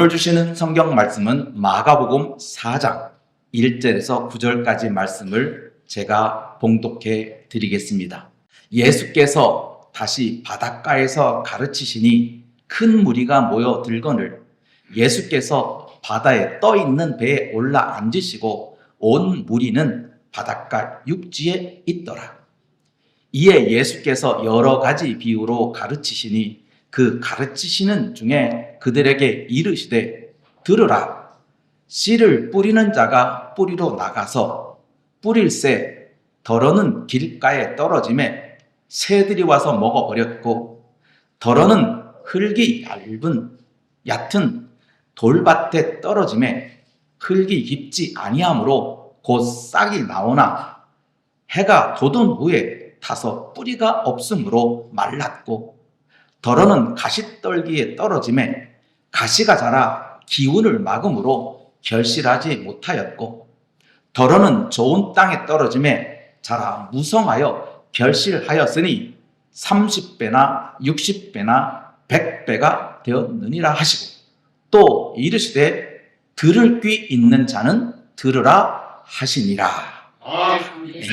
오늘 주시는 성경 말씀은 마가복음 4장 1절에서 9절까지 말씀을 제가 봉독해 드리겠습니다. 예수께서 다시 바닷가에서 가르치시니 큰 무리가 모여들거늘 예수께서 바다에 떠 있는 배에 올라 앉으시고 온 무리는 바닷가 육지에 있더라. 이에 예수께서 여러 가지 비유로 가르치시니 그 가르치시는 중에 그들에게 이르시되 들으라. 씨를 뿌리는 자가 뿌리로 나가서 뿌릴새 더러는 길가에 떨어짐에 새들이 와서 먹어버렸고 더러는 흙이 얕은 돌밭에 떨어짐에 흙이 깊지 아니하므로 곧 싹이 나오나 해가 돋은 후에 타서 뿌리가 없으므로 말랐고 더러는 가시떨기에 떨어짐에 가시가 자라 기운을 막음으로 결실하지 못하였고 더러는 좋은 땅에 떨어짐에 자라 무성하여 결실하였으니 30배나 60배나 100배가 되었느니라 하시고 또 이르시되 들을 귀 있는 자는 들으라 하시니라. 네.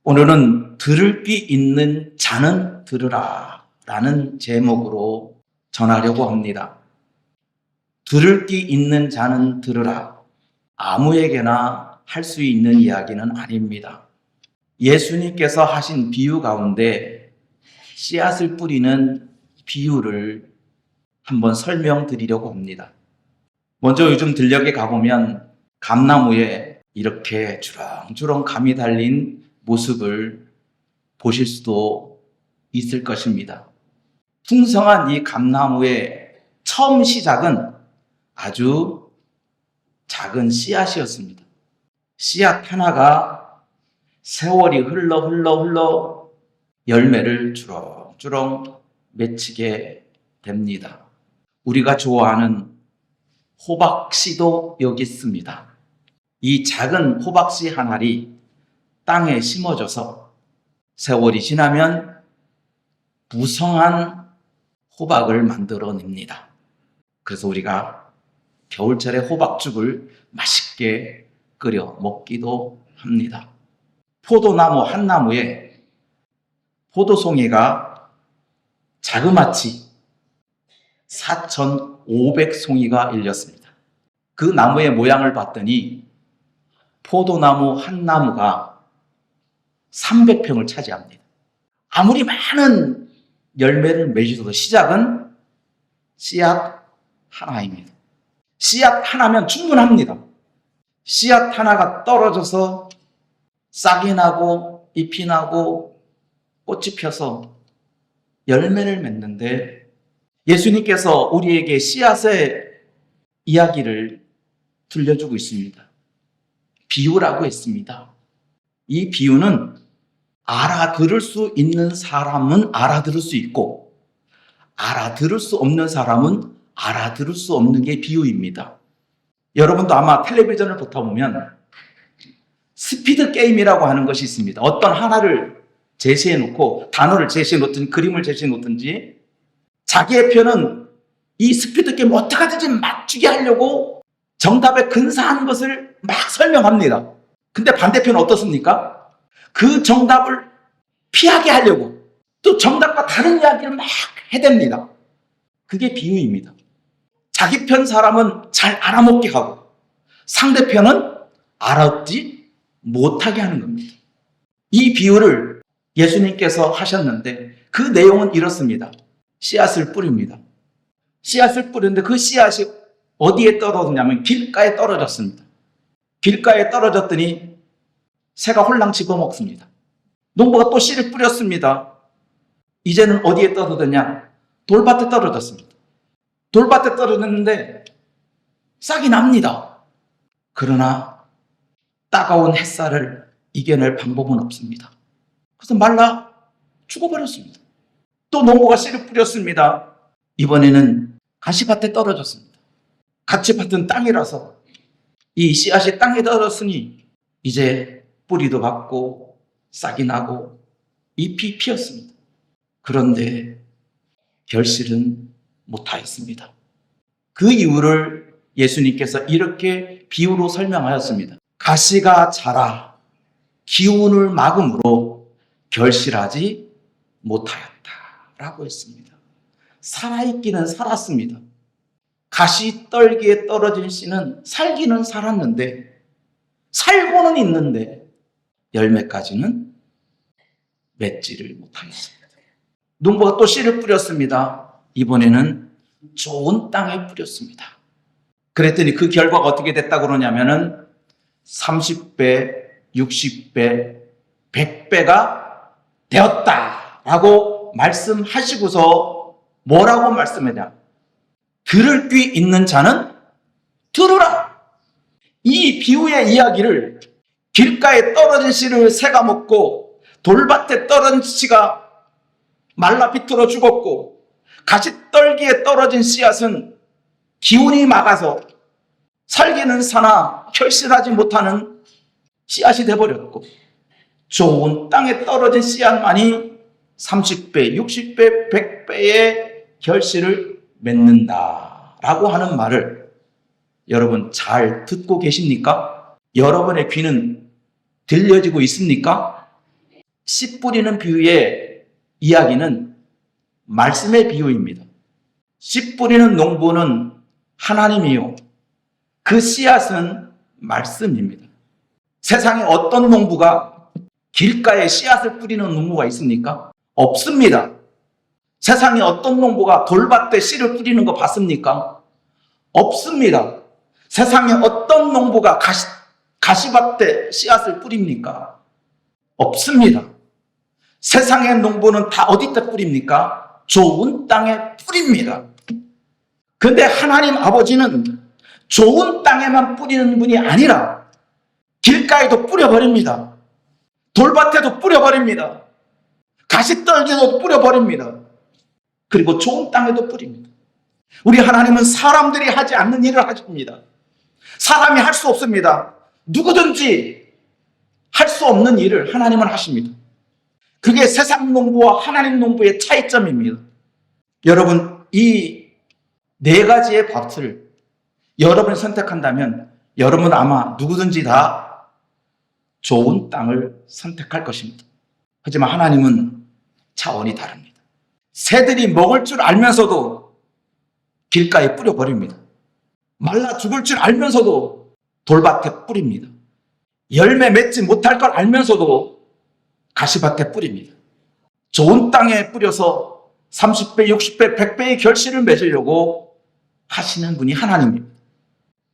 오늘은 들을 귀 있는 자는 들으라 라는 제목으로 전하려고 합니다. 들을 귀 있는 자는 들으라. 아무에게나 할 수 있는 이야기는 아닙니다. 예수님께서 하신 비유 가운데 씨앗을 뿌리는 비유를 한번 설명드리려고 합니다. 먼저 요즘 들녘에 가보면 감나무에 이렇게 주렁주렁 감이 달린 모습을 보실 수도 있을 것입니다. 풍성한 이 감나무의 처음 시작은 아주 작은 씨앗이었습니다. 씨앗 하나가 세월이 흘러 열매를 주렁주렁 맺히게 됩니다. 우리가 좋아하는 호박씨도 여기 있습니다. 이 작은 호박씨 한 알이 땅에 심어져서 세월이 지나면 무성한 호박을 만들어냅니다. 그래서 우리가 겨울철에 호박죽을 맛있게 끓여 먹기도 합니다. 포도나무 한 나무에 포도송이가 자그마치 4,500송이가 일렸습니다. 그 나무의 모양을 봤더니 포도나무 한 나무가 300평을 차지합니다. 아무리 많은 열매를 맺어도 시작은 씨앗 하나입니다. 씨앗 하나면 충분합니다. 씨앗 하나가 떨어져서 싹이 나고 잎이 나고 꽃이 펴서 열매를 맺는데 예수님께서 우리에게 씨앗의 이야기를 들려주고 있습니다. 비유라고 했습니다. 이 비유는 알아들을 수 있는 사람은 알아들을 수 있고 알아들을 수 없는 사람은 알아들을 수 없는 게 비유입니다. 여러분도 아마 텔레비전을 보다 보면 스피드 게임이라고 하는 것이 있습니다. 어떤 하나를 제시해 놓고 단어를 제시해 놓든지 그림을 제시해 놓든지 자기의 편은 이 스피드 게임 어떻게 하든지 맞추게 하려고 정답에 근사한 것을 막 설명합니다. 근데 반대편은 어떻습니까? 그 정답을 피하게 하려고 또 정답과 다른 이야기를 막 해댑니다. 그게 비유입니다. 자기 편 사람은 잘 알아먹게 하고 상대편은 알아듣지 못하게 하는 겁니다. 이 비유를 예수님께서 하셨는데 그 내용은 이렇습니다. 씨앗을 뿌립니다. 씨앗을 뿌리는데 그 씨앗이 어디에 떨어졌냐면 길가에 떨어졌습니다. 길가에 떨어졌더니 새가 홀랑 집어먹습니다. 농부가 또 씨를 뿌렸습니다. 이제는 어디에 떨어졌냐? 돌밭에 떨어졌습니다. 돌밭에 떨어졌는데 싹이 납니다. 그러나 따가운 햇살을 이겨낼 방법은 없습니다. 그래서 말라 죽어버렸습니다. 또 농부가 씨를 뿌렸습니다. 이번에는 가시밭에 떨어졌습니다. 가시밭은 땅이라서 이 씨앗이 땅에 떨어졌으니 이제 뿌리도 받고 싹이 나고 잎이 피었습니다. 그런데 결실은 못하였습니다. 그 이유를 예수님께서 이렇게 비유로 설명하였습니다. 가시가 자라 기운을 막음으로 결실하지 못하였다라고 했습니다. 살아있기는 살았습니다. 가시 떨기에 떨어진 씨는 살기는 살았는데, 살고는 있는데 열매까지는 맺지를 못하였습니다. 농부가 또 씨를 뿌렸습니다. 이번에는 좋은 땅에 뿌렸습니다. 그랬더니 그 결과가 어떻게 됐다고 그러냐면은 30배, 60배, 100배가 되었다라고 말씀하시고서 뭐라고 말씀하냐? 들을 귀 있는 자는 들으라. 이 비유의 이야기를 길가에 떨어진 씨를 새가 먹고 돌밭에 떨어진 씨가 말라 비틀어 죽었고 가시떨기에 떨어진 씨앗은 기운이 막아서 살기는 사나 결실하지 못하는 씨앗이 되어버렸고 좋은 땅에 떨어진 씨앗만이 30배, 60배, 100배의 결실을 맺는다라고 하는 말을 여러분 잘 듣고 계십니까? 여러분의 귀는 들려지고 있습니까? 씨 뿌리는 비유의 이야기는 말씀의 비유입니다. 씨 뿌리는 농부는 하나님이요, 그 씨앗은 말씀입니다. 세상에 어떤 농부가 길가에 씨앗을 뿌리는 농부가 있습니까? 없습니다. 세상에 어떤 농부가 돌밭에 씨를 뿌리는 거 봤습니까? 없습니다. 세상에 어떤 농부가 가시밭에 씨앗을 뿌립니까? 없습니다. 세상의 농부는 다 어디다 뿌립니까? 좋은 땅에 뿌립니다. 그런데 하나님 아버지는 좋은 땅에만 뿌리는 분이 아니라 길가에도 뿌려버립니다. 돌밭에도 뿌려버립니다. 가시떨기도 뿌려버립니다. 그리고 좋은 땅에도 뿌립니다. 우리 하나님은 사람들이 하지 않는 일을 하십니다. 사람이 할 수 없습니다. 누구든지 할 수 없는 일을 하나님은 하십니다. 그게 세상 농부와 하나님 농부의 차이점입니다. 여러분, 이 네 가지의 밥을 여러분이 선택한다면 여러분 아마 누구든지 다 좋은 땅을 선택할 것입니다. 하지만 하나님은 차원이 다릅니다. 새들이 먹을 줄 알면서도 길가에 뿌려버립니다. 말라 죽을 줄 알면서도 돌밭에 뿌립니다. 열매 맺지 못할 걸 알면서도 가시밭에 뿌립니다. 좋은 땅에 뿌려서 30배, 60배, 100배의 결실을 맺으려고 하시는 분이 하나님입니다.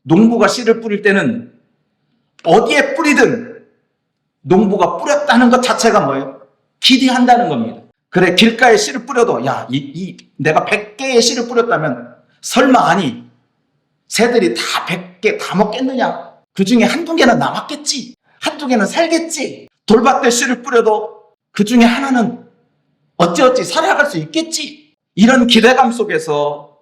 농부가 씨를 뿌릴 때는 어디에 뿌리든 농부가 뿌렸다는 것 자체가 뭐예요? 기대한다는 겁니다. 그래, 길가에 씨를 뿌려도 내가 100개의 씨를 뿌렸다면 설마 아니 새들이 다 100개 다 먹겠느냐? 그 중에 한두 개는 남았겠지. 한두 개는 살겠지. 돌밭에 씨를 뿌려도 그 중에 하나는 어찌어찌 살아갈 수 있겠지. 이런 기대감 속에서,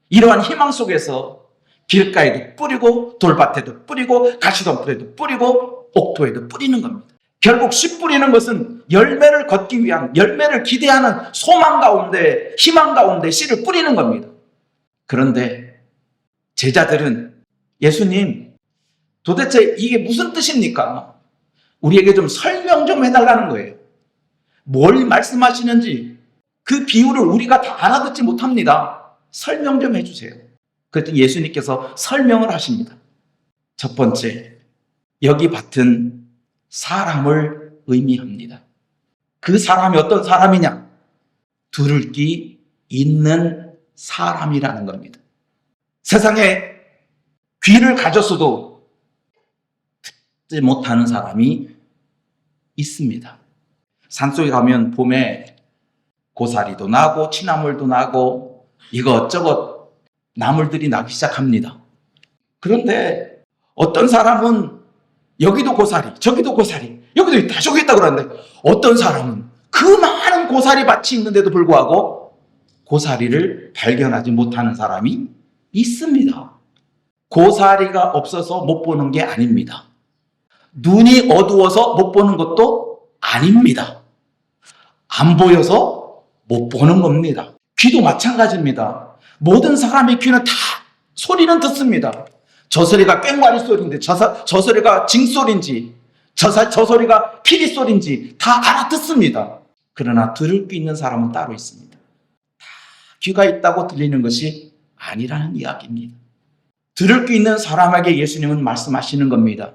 이러한 희망 속에서 길가에도 뿌리고 돌밭에도 뿌리고 가시덤불에도 뿌리고 옥토에도 뿌리는 겁니다. 결국 씨 뿌리는 것은 열매를 걷기 위한, 열매를 기대하는 소망 가운데, 희망 가운데 씨를 뿌리는 겁니다. 그런데 제자들은 예수님, 도대체 이게 무슨 뜻입니까? 우리에게 좀 설명 좀 해달라는 거예요. 뭘 말씀하시는지 그 비유를 우리가 다 알아듣지 못합니다. 설명 좀 해주세요. 그랬더니 예수님께서 설명을 하십니다. 첫 번째, 여기 밭은 사람을 의미합니다. 그 사람이 어떤 사람이냐? 들을 귀 있는 사람이라는 겁니다. 세상에 귀를 가졌어도 듣지 못하는 사람이 있습니다. 산속에 가면 봄에 고사리도 나고 취나물도 나고 이것저것 나물들이 나기 시작합니다. 그런데 어떤 사람은 여기도 고사리, 저기도 고사리, 여기도 있다, 저기 있다 그러는데 어떤 사람은 그 많은 고사리 밭이 있는데도 불구하고 고사리를 발견하지 못하는 사람이 있습니다. 고사리가 없어서 못 보는 게 아닙니다. 눈이 어두워서 못 보는 것도 아닙니다. 안 보여서 못 보는 겁니다. 귀도 마찬가지입니다. 모든 사람의 귀는 다 소리는 듣습니다. 저 소리가 꽹과리 소리인데 저 소리가 징소리인지 저 소리가 피리 소리인지 다 알아듣습니다. 그러나 들을 귀 있는 사람은 따로 있습니다. 다 귀가 있다고 들리는 것이 아니라는 이야기입니다. 들을 귀 있는 사람에게 예수님은 말씀하시는 겁니다.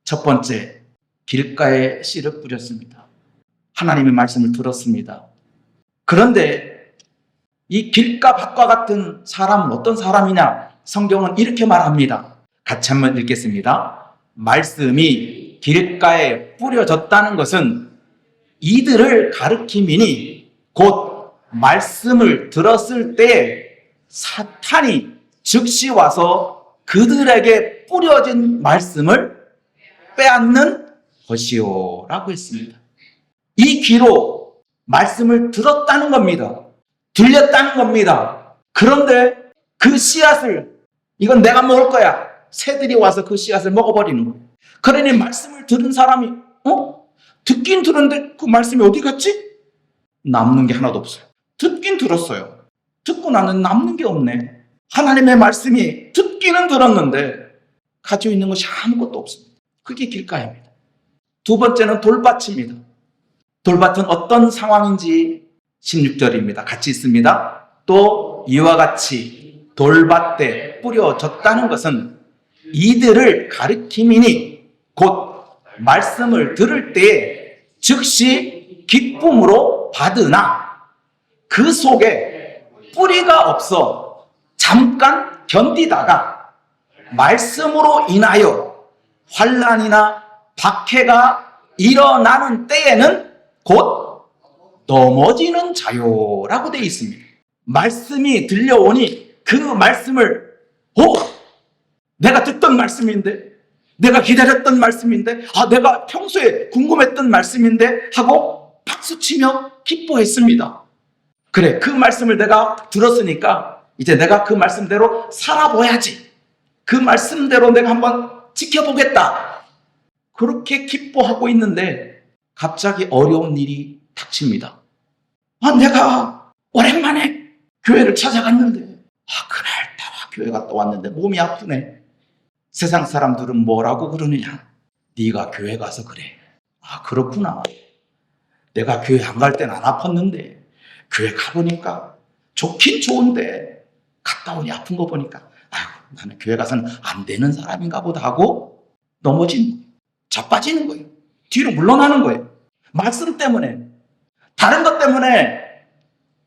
첫 번째, 길가에 씨를 뿌렸습니다. 하나님의 말씀을 들었습니다. 그런데 이 길가 밭과 같은 사람은 어떤 사람이냐? 성경은 이렇게 말합니다. 같이 한번 읽겠습니다. 말씀이 길가에 뿌려졌다는 것은 이들을 가리킴이니 곧 말씀을 들었을 때 사탄이 즉시 와서 그들에게 뿌려진 말씀을 빼앗는 것이요 라고 했습니다. 이 귀로 말씀을 들었다는 겁니다. 들렸다는 겁니다. 그런데 그 씨앗을 이건 내가 먹을 거야. 새들이 와서 그 씨앗을 먹어버리는 거예요. 그러니 말씀을 들은 사람이 듣긴 들었는데 그 말씀이 어디 갔지? 남는 게 하나도 없어요. 듣긴 들었어요. 듣고 나는 남는 게 없네. 하나님의 말씀이 듣기는 들었는데 가지고 있는 것이 아무것도 없습니다. 그게 길가입니다. 두 번째는 돌밭입니다. 돌밭은 어떤 상황인지 16절입니다. 같이 있습니다. 또 이와 같이 돌밭에 뿌려졌다는 것은 이들을 가리킴이니 곧 말씀을 들을 때에 즉시 기쁨으로 받으나 그 속에 뿌리가 없어 잠깐 견디다가 말씀으로 인하여 환난이나 박해가 일어나는 때에는 곧 넘어지는 자요라고 되어 있습니다. 말씀이 들려오니 그 말씀을 내가 듣던 말씀인데, 내가 기다렸던 말씀인데, 내가 평소에 궁금했던 말씀인데 하고 박수치며 기뻐했습니다. 그래, 그 말씀을 내가 들었으니까 이제 내가 그 말씀대로 살아봐야지. 그 말씀대로 내가 한번 지켜보겠다. 그렇게 기뻐하고 있는데 갑자기 어려운 일이 닥칩니다. 내가 오랜만에 교회를 찾아갔는데 그날따라 교회 갔다 왔는데 몸이 아프네. 세상 사람들은 뭐라고 그러느냐? 네가 교회 가서 그래. 그렇구나. 내가 교회 안 갈 땐 안 아팠는데 교회 가보니까 좋긴 좋은데 갔다 오니 아픈 거 보니까 나는 교회 가서는 안 되는 사람인가 보다 하고 넘어진 거예요. 자빠지는 거예요. 뒤로 물러나는 거예요. 말씀 때문에, 다른 것 때문에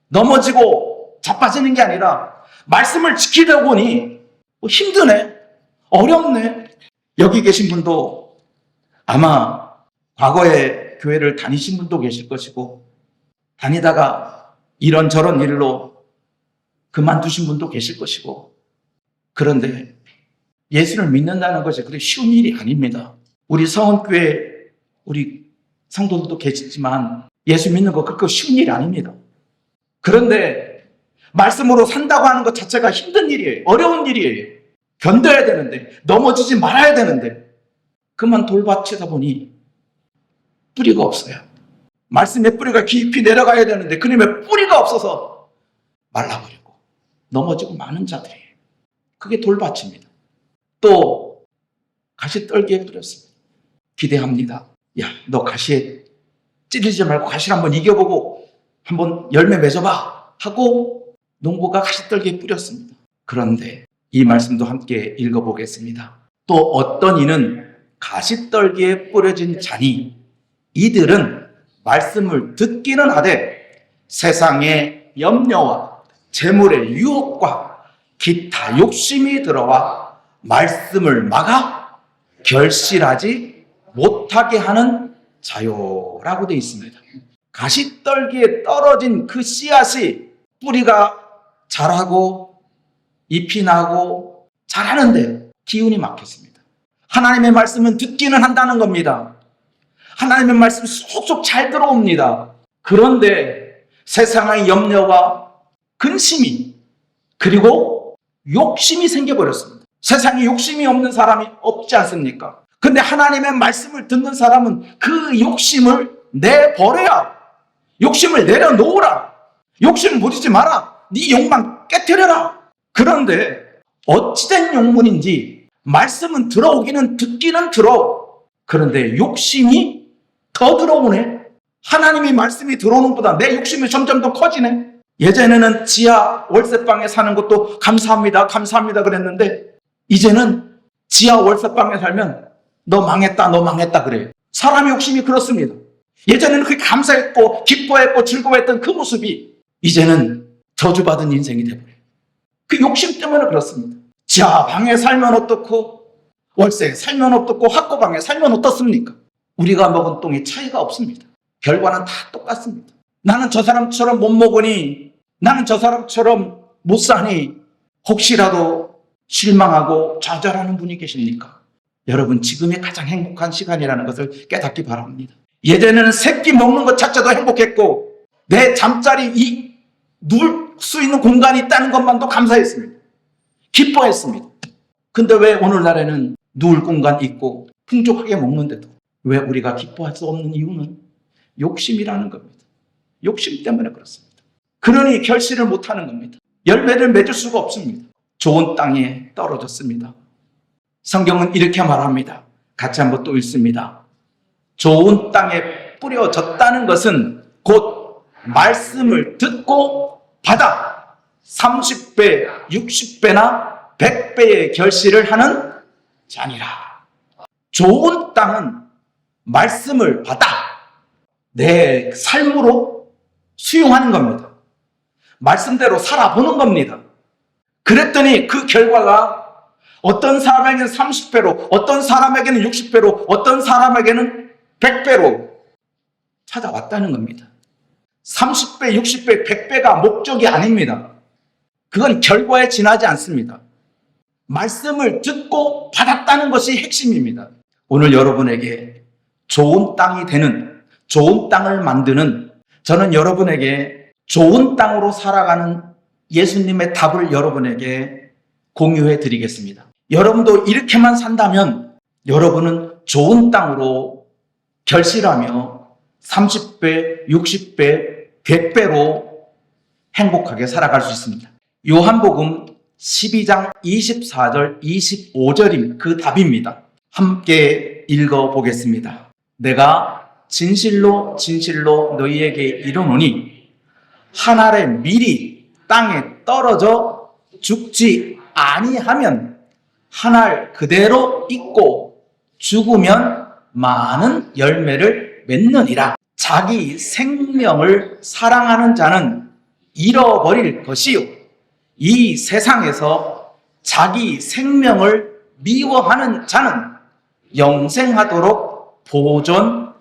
넘어지고 자빠지는 게 아니라 말씀을 지키려고 보니 힘드네, 어렵네. 여기 계신 분도 아마 과거에 교회를 다니신 분도 계실 것이고 다니다가 이런저런 일로 그만두신 분도 계실 것이고, 그런데 예수를 믿는다는 것이 그렇게 쉬운 일이 아닙니다. 우리 성원교회 우리 성도들도 계시지만 예수 믿는 거 그렇게 쉬운 일이 아닙니다. 그런데 말씀으로 산다고 하는 것 자체가 힘든 일이에요. 어려운 일이에요. 견뎌야 되는데, 넘어지지 말아야 되는데 그만 돌밭이다 보니 뿌리가 없어요. 말씀의 뿌리가 깊이 내려가야 되는데 그림의 뿌리가 없어서 말라버리고 넘어지고 많은 자들이에요. 그게 돌밭입니다. 또 가시떨기에 뿌렸습니다. 기대합니다. 너 가시에 찔리지 말고 가시를 한번 이겨보고 한번 열매 맺어봐 하고 농부가 가시떨기에 뿌렸습니다. 그런데 이 말씀도 함께 읽어보겠습니다. 또 어떤 이는 가시떨기에 뿌려진 자니 이들은 말씀을 듣기는 하되 세상의 염려와 재물의 유혹과 기타 욕심이 들어와 말씀을 막아 결실하지 못하게 하는 자요라고 되어 있습니다. 가시떨기에 떨어진 그 씨앗이 뿌리가 자라고 잎이 나고 자라는데 기운이 막혔습니다. 하나님의 말씀은 듣기는 한다는 겁니다. 하나님의 말씀이 쏙쏙 잘 들어옵니다. 그런데 세상의 염려와 근심이 그리고 욕심이 생겨버렸습니다. 세상에 욕심이 없는 사람이 없지 않습니까? 근데 하나님의 말씀을 듣는 사람은 그 욕심을 내버려야, 욕심을 내려놓으라, 욕심을 부리지 마라, 네 욕망 깨트려라. 그런데 어찌된 용문인지 말씀은 들어오기는 듣기는 들어. 그런데 욕심이 더 들어오네. 하나님이 말씀이 들어오는 것보다 내 욕심이 점점 더 커지네. 예전에는 지하 월세방에 사는 것도 감사합니다, 감사합니다 그랬는데 이제는 지하 월세방에 살면 너 망했다, 너 망했다 그래요. 사람의 욕심이 그렇습니다. 예전에는 그렇게 감사했고 기뻐했고 즐거워했던 그 모습이 이제는 저주받은 인생이 되버려요. 그 욕심 때문에 그렇습니다. 지하 방에 살면 어떻고 월세에 살면 어떻고 학고방에 살면 어떻습니까? 우리가 먹은 똥이 차이가 없습니다. 결과는 다 똑같습니다. 나는 저 사람처럼 못 먹으니, 나는 저 사람처럼 못 사니 혹시라도 실망하고 좌절하는 분이 계십니까? 여러분, 지금이 가장 행복한 시간이라는 것을 깨닫기 바랍니다. 예전에는 새끼 먹는 것 자체도 행복했고 내 잠자리 누울 수 있는 공간이 있다는 것만도 감사했습니다. 기뻐했습니다. 근데 왜 오늘날에는 누울 공간 있고 풍족하게 먹는데도 왜 우리가 기뻐할 수 없는 이유는 욕심이라는 겁니다. 욕심 때문에 그렇습니다. 그러니 결실을 못하는 겁니다. 열매를 맺을 수가 없습니다. 좋은 땅에 떨어졌습니다. 성경은 이렇게 말합니다. 같이 한번 또 읽습니다. 좋은 땅에 뿌려졌다는 것은 곧 말씀을 듣고 받아 30배, 60배나 100배의 결실을 하는 자니라. 좋은 땅은 말씀을 받아 내 삶으로 수용하는 겁니다. 말씀대로 살아보는 겁니다. 그랬더니 그 결과가 어떤 사람에게는 30배로, 어떤 사람에게는 60배로, 어떤 사람에게는 100배로 찾아왔다는 겁니다. 30배, 60배, 100배가 목적이 아닙니다. 그건 결과에 지나지 않습니다. 말씀을 듣고 받았다는 것이 핵심입니다. 오늘 여러분에게 좋은 땅이 되는, 좋은 땅을 만드는, 저는 여러분에게 좋은 땅으로 살아가는 예수님의 답을 여러분에게 공유해 드리겠습니다. 여러분도 이렇게만 산다면 여러분은 좋은 땅으로 결실하며 30배, 60배, 100배로 행복하게 살아갈 수 있습니다. 요한복음 12장 24절, 25절인 그 답입니다. 함께 읽어보겠습니다. 내가 진실로 진실로 너희에게 이르노니 한 알의 밀이 땅에 떨어져 죽지 아니하면 한 알 그대로 있고 죽으면 많은 열매를 맺느니라. 자기 생명을 사랑하는 자는 잃어버릴 것이요 이 세상에서 자기 생명을 미워하는 자는 영생하도록 보존하리라.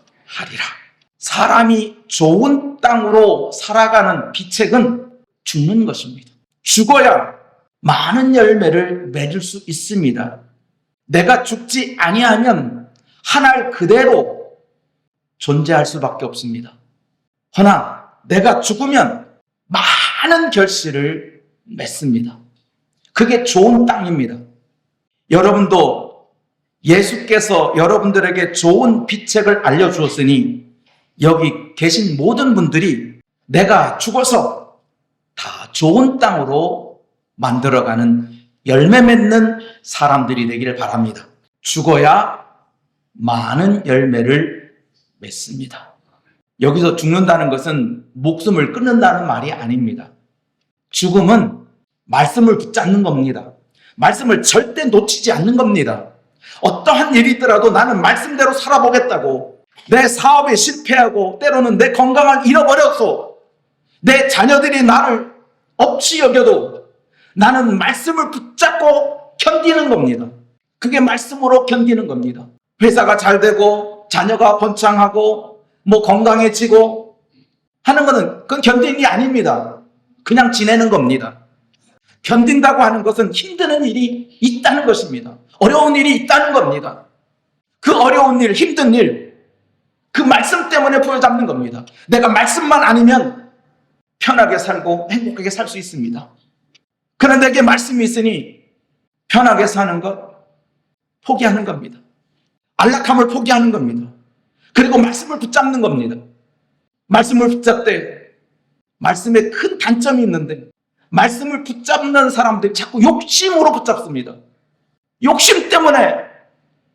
사람이 좋은 땅으로 살아가는 비책은 죽는 것입니다. 죽어야 많은 열매를 맺을 수 있습니다. 내가 죽지 아니하면 한 알 그대로 존재할 수밖에 없습니다. 허나 내가 죽으면 많은 결실을 맺습니다. 그게 좋은 땅입니다. 여러분도 예수께서 여러분들에게 좋은 비책을 알려주었으니 여기 계신 모든 분들이 내가 죽어서 다 좋은 땅으로 만들어가는 열매 맺는 사람들이 되기를 바랍니다. 죽어야 많은 열매를 맺습니다. 여기서 죽는다는 것은 목숨을 끊는다는 말이 아닙니다. 죽음은 말씀을 붙잡는 겁니다. 말씀을 절대 놓치지 않는 겁니다. 어떠한 일이 있더라도 나는 말씀대로 살아보겠다고, 내 사업에 실패하고 때로는 내 건강을 잃어버려서 내 자녀들이 나를 없이 여겨도 나는 말씀을 붙잡고 견디는 겁니다. 그게 말씀으로 견디는 겁니다. 회사가 잘 되고 자녀가 번창하고 건강해지고 하는 것은 그건 견디는 게 아닙니다. 그냥 지내는 겁니다. 견딘다고 하는 것은 힘드는 일이 있다는 것입니다. 어려운 일이 있다는 겁니다. 그 어려운 일, 힘든 일, 그 말씀 때문에 부여잡는 겁니다. 내가 말씀만 아니면 편하게 살고 행복하게 살 수 있습니다. 그런데 내게 말씀이 있으니 편하게 사는 것 포기하는 겁니다. 안락함을 포기하는 겁니다. 그리고 말씀을 붙잡는 겁니다. 말씀을 붙잡되 말씀에 큰 단점이 있는데 말씀을 붙잡는 사람들이 자꾸 욕심으로 붙잡습니다. 욕심 때문에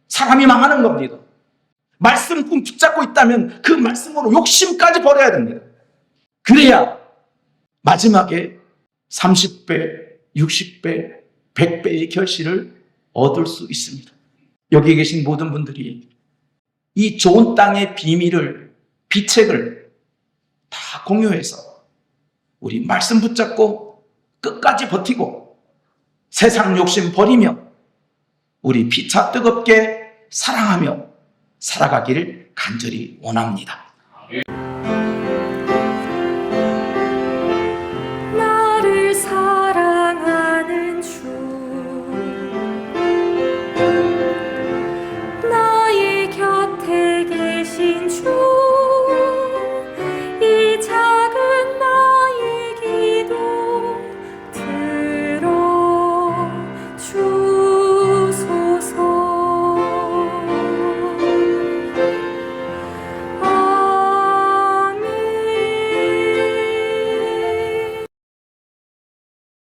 사람이 망하는 겁니다. 말씀 붙잡고 있다면 그 말씀으로 욕심까지 버려야 됩니다. 그래야 마지막에 30배, 60배, 100배의 결실을 얻을 수 있습니다. 여기 계신 모든 분들이 이 좋은 땅의 비밀을, 비책을 다 공유해서 우리 말씀 붙잡고 끝까지 버티고 세상 욕심 버리며 우리 피차 뜨겁게 사랑하며 살아가기를 간절히 원합니다.